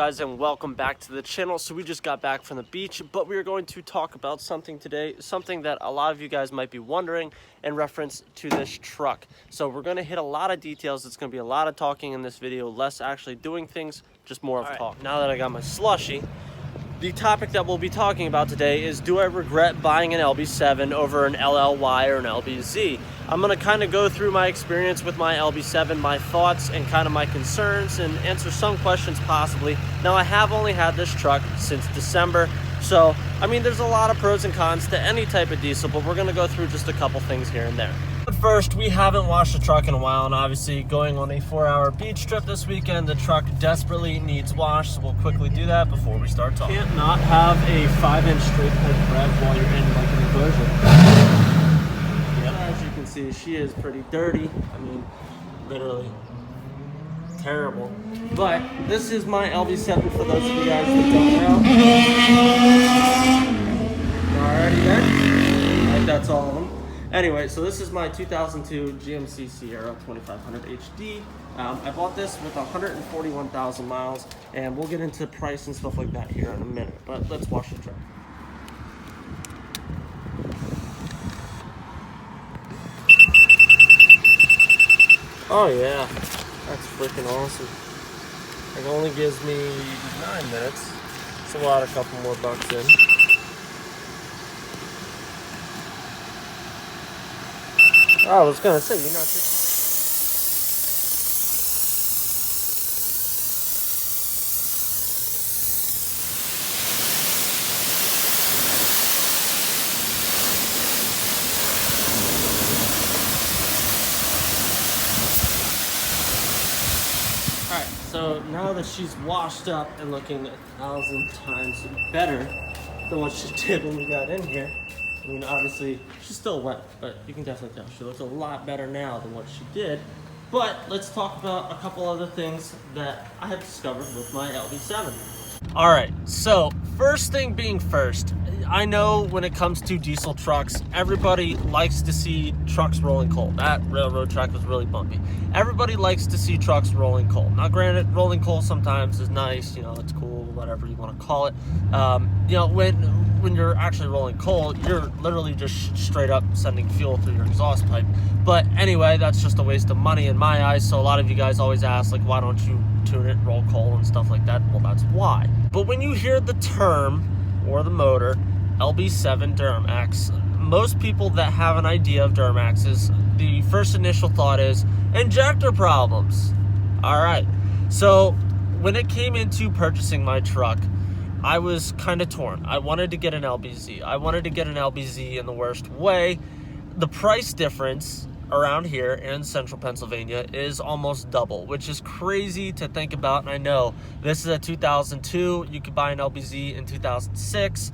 guys, and welcome back to the channel. So we just got back from the beach, but we are going to talk about something today, something that a lot of you guys might be wondering in reference to this truck. So we're going to hit a lot of details. It's going to be a lot of talking in this video, less actually doing things, just more of talk. Now that I got my slushy, the topic that we'll be talking about today is, do I regret buying an LB7 over an LLY or an LBZ? I'm going to kind of go through my experience with my LB7, my thoughts and kind of my concerns, and answer some questions possibly. Now, I have only had this truck since December, so I mean there's a lot of pros and cons to any type of diesel, but we're going to go through just a couple things here and there. But first, we haven't washed the truck in a while, and obviously going on a 4-hour beach trip this weekend, the truck desperately needs washed, so we'll quickly do that before we start talking. Can't not have a 5-inch straight pipe rev while you're in like an enclosure. Yep. As you can see, she is pretty dirty. I mean, literally terrible. But this is my LB7 for those of you guys that don't know. Alrighty then. Like that's all of them. Anyway, so this is my 2002 GMC Sierra 2500 HD. I bought this with 141,000 miles, and we'll get into price and stuff like that here in a minute, but let's wash the truck. Oh yeah, that's freaking awesome. It only gives me 9 minutes, so we'll add a couple more bucks in. Oh, I was gonna say, you're not sure. Alright, so now that she's washed up and looking 1,000 times better than what she did when we got in here, I mean, obviously, she's still wet, but you can definitely tell she looks a lot better now than what she did. But let's talk about a couple other things that I have discovered with my LB7. All right, so first thing being first, I know when it comes to diesel trucks, everybody likes to see trucks rolling coal. That railroad track was really bumpy. Everybody likes to see trucks rolling coal. Now, granted, rolling coal sometimes is nice, you know, it's cool, whatever you want to call it. You know, when you're actually rolling coal, you're literally just straight up sending fuel through your exhaust pipe. But anyway, that's just a waste of money in my eyes. So a lot of you guys always ask, like, why don't you tune it, roll coal and stuff like that? Well, that's why. But when you hear the term or the motor LB7 Duramax, most people that have an idea of Duramaxes, the first initial thought is injector problems. All right, so when it came into purchasing my truck, I was kind of torn. I wanted to get an LBZ. I wanted to get an LBZ in the worst way. The price difference around here in central Pennsylvania is almost double, which is crazy to think about. And I know this is a 2002. You could buy an LBZ in 2006.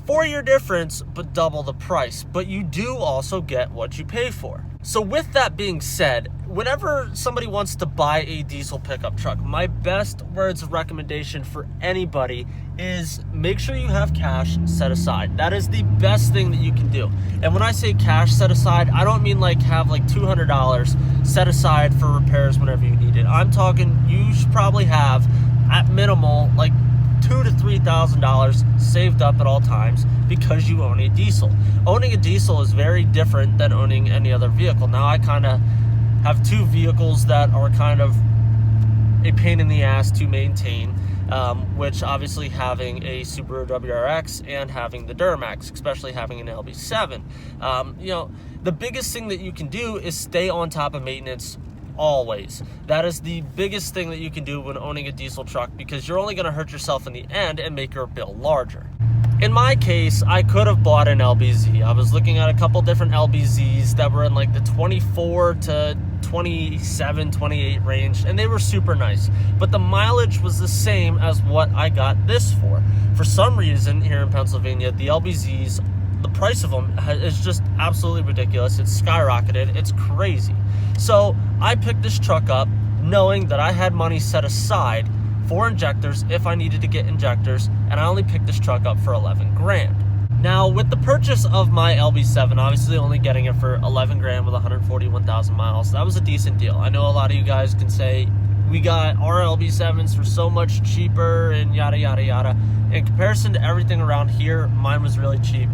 4-year difference, but double the price. But you do also get what you pay for. So with that being said, whenever somebody wants to buy a diesel pickup truck, my best words of recommendation for anybody is make sure you have cash set aside. That is the best thing that you can do. And when I say cash set aside, I don't mean like have like $200 set aside for repairs whenever you need it. I'm talking you should probably have at minimal like $2,000 to $3,000 saved up at all times because you own a diesel. Owning a diesel is very different than owning any other vehicle. Now, I kind of have 2 vehicles that are kind of a pain in the ass to maintain, which obviously having a Subaru WRX and having the Duramax, especially having an LB7. You know, the biggest thing that you can do is stay on top of maintenance always. That is the biggest thing that you can do when owning a diesel truck, because you're only going to hurt yourself in the end and make your bill larger. In my case, I could have bought an LBZ. I was looking at a couple different LBZs that were in like the 24 to 27, 28 range, and they were super nice. But the mileage was the same as what I got this for. For some reason, here in Pennsylvania, the LBZs, the price of them is just absolutely ridiculous. It's skyrocketed. It's crazy. So I picked this truck up knowing that I had money set aside for injectors if I needed to get injectors, and I only picked this truck up for 11 grand. Now, with the purchase of my LB7, obviously only getting it for 11 grand with 141,000 miles, that was a decent deal. I know a lot of you guys can say we got our LB7s for so much cheaper and yada yada yada. In comparison to everything around here, mine was really cheap.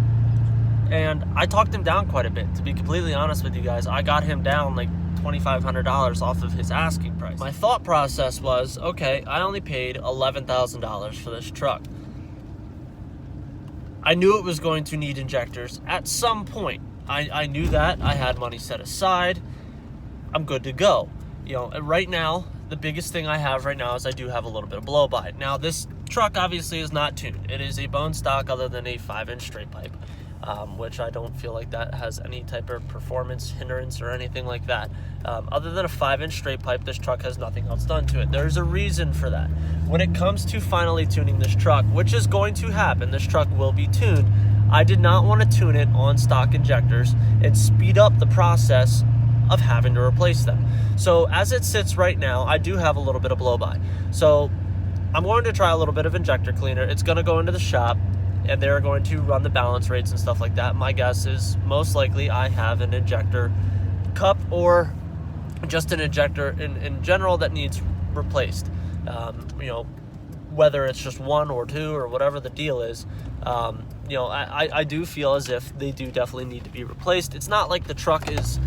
And I talked him down quite a bit, to be completely honest with you guys. I got him down like $2,500 off of his asking price. My thought process was, okay, I only paid $11,000 for this truck. I knew it was going to need injectors at some point. I knew that. I had money set aside. I'm good to go. You know, right now, the biggest thing I have right now is I do have a little bit of blow by. Now, this truck obviously is not tuned. It is a bone stock other than a 5-inch straight pipe. Which I don't feel like that has any type of performance hindrance or anything like that. Other than a 5-inch straight pipe, this truck has nothing else done to it. There's a reason for that. When it comes to finally tuning this truck, which is going to happen, this truck will be tuned, I did not want to tune it on stock injectors and speed up the process of having to replace them. So as it sits right now, I do have a little bit of blow by. So I'm going to try a little bit of injector cleaner. It's going to go into the shop, and they're going to run the balance rates and stuff like that. My guess is most likely I have an injector cup or just an injector in general that needs replaced. You know, whether it's just one or two or whatever the deal is, you know, I do feel as if they do definitely need to be replaced. It's not like the truck is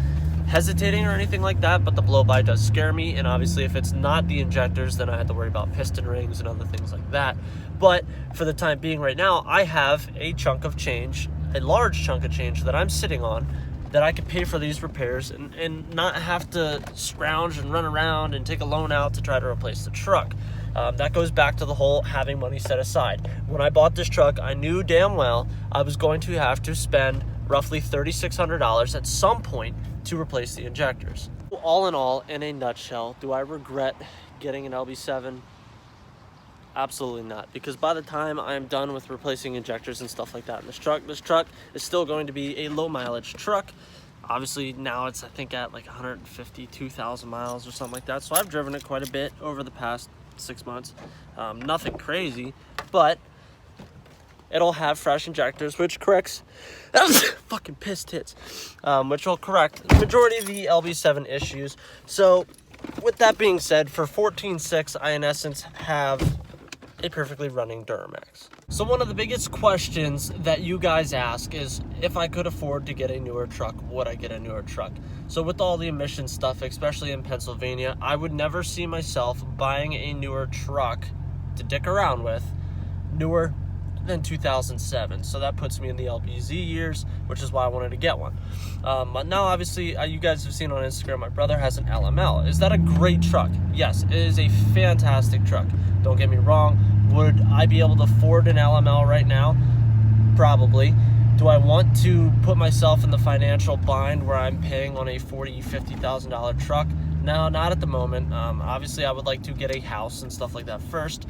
hesitating or anything like that, but the blow-by does scare me, and obviously if it's not the injectors, then I have to worry about piston rings and other things like that. But for the time being right now, I have a chunk of change, a large chunk of change that I'm sitting on that I could pay for these repairs and not have to scrounge and run around and take a loan out to try to replace the truck. That goes back to the whole having money set aside. When I bought this truck, I knew damn well I was going to have to spend roughly $3,600 at some point to replace the injectors. All in all, in a nutshell, do I regret getting an LB7? Absolutely not, because by the time I am done with replacing injectors and stuff like that in this truck is still going to be a low mileage truck. Obviously now it's, I think, at like 152,000 miles or something like that. So I've driven it quite a bit over the past 6 months. Nothing crazy, but it'll have fresh injectors, which corrects fucking pissed tits, which will correct the majority of the LB7 issues. So with that being said, for $14,600, I in essence have a perfectly running Duramax. So one of the biggest questions that you guys ask is, if I could afford to get a newer truck, would I get a newer truck? So with all the emission stuff, especially in Pennsylvania, I would never see myself buying a newer truck to dick around with, newer than 2007. So that puts me in the LBZ years, which is why I wanted to get one. But now obviously you guys have seen on Instagram, my brother has an LML. Is that a great truck? Yes, it is a fantastic truck. Don't get me wrong. Would I be able to afford an LML right now? Probably. Do I want to put myself in the financial bind where I'm paying on a $40,000, $50,000 truck? No, not at the moment. Obviously, I would like to get a house and stuff like that first.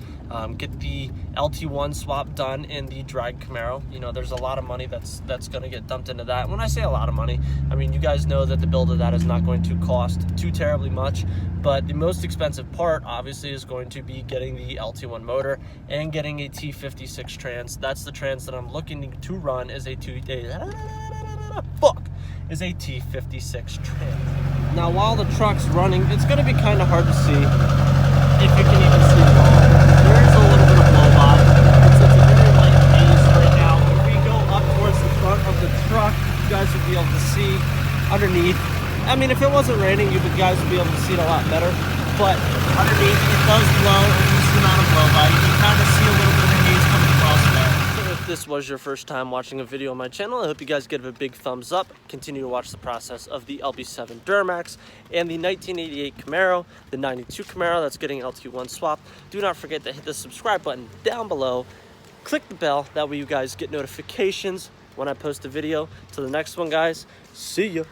Get the LT1 swap done in the drag Camaro. You know, there's a lot of money that's going to get dumped into that. When I say a lot of money, I mean, you guys know that the build of that is not going to cost too terribly much. But the most expensive part, obviously, is going to be getting the LT1 motor and getting a T56 trans. That's the trans that I'm looking to run is a T56 trans. Now, while the truck's running, it's going to be kind of hard to see if you can even see it all. There is a little bit of blow-by. It's a very light haze right now. If we go up towards the front of the truck, you guys would be able to see underneath. I mean, if it wasn't raining, you guys would be able to see it a lot better. But underneath, it does blow a decent amount of blow-by. You can kind of see a little bit of the haze coming across there. If this was your first time watching a video on my channel, I hope you guys give it a big thumbs up. Continue to watch the process of the LB7 Duramax and the 1988 Camaro, the 92 Camaro that's getting LT1 swap. Do not forget to hit the subscribe button down below. Click the bell, that way you guys get notifications when I post a video. Till the next one, guys, see ya.